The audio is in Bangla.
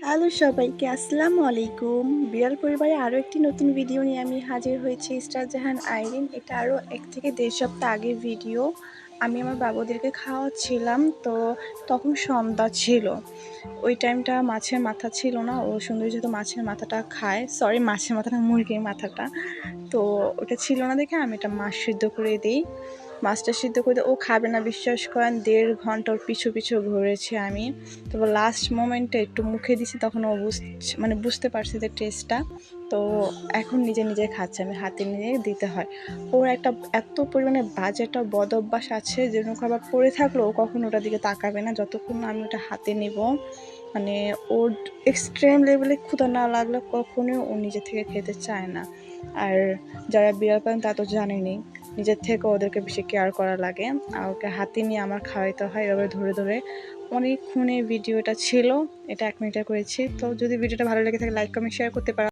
হ্যালো সবাইকে, আসসালামু আলাইকুম। বিড়াল পরিবারে আরও একটি নতুন ভিডিও নিয়ে আমি হাজির হয়েছি। ইসরাত জাহান আইরিন। এটা আরও ১ থেকে ১.৫ সপ্তাহ আগের ভিডিও। আমি আমার বাবুদেরকে খাওয়াচ্ছিলাম, তো তখন সন্ধ্যা ছিল। ওই টাইমটা মাছের মাথা ছিল না। ও সুন্দর যেহেতু মাছের মাথাটা খায়, সরি মাছের মাথা না, মুরগির মাথাটা। তো ওটা ছিল না দেখে আমি এটা মাছ সিদ্ধ করে দিই। মাছটা সিদ্ধ করে ও খাবে না, বিশ্বাস করেন। ১.৫ ঘন্টা ওর পিছু পিছু ঘুরেছি আমি। তারপর লাস্ট মোমেন্টে একটু মুখে দিছি, তখন ও বুঝতে পারছে যে টেস্টটা। তো এখন নিজে নিজে খাচ্ছে, আমি হাতে নিয়ে দিতে হয়। ওর একটা এত পরিমাণে বাজে একটা বদ অভ্যাস আছে যে কোনো খাবার পড়ে থাকলেও ও কখনো ওটার দিকে তাকাবে না যতক্ষণ না আমি ওটা হাতে নেব। মানে ওর এক্সট্রিম লেভেলে ক্ষুধা না লাগলে কখনোই ও নিজে থেকে খেতে চায় না। আর যারা বিড়াল পালেন তা তো জানেনই, নিজের থেকে ওদেরকে বেশি কেয়ার করা লাগে। আর ওকে হাতে নিয়ে আমার খাওয়াইতে হয় এভাবে ধরে ধরে। অনেকক্ষণে ভিডিওটা ছিল, এটা ১ মিনিটে করেছি। তো যদি ভিডিওটা ভালো লেগে থাকে লাইক কমেন্ট শেয়ার করতে পারো।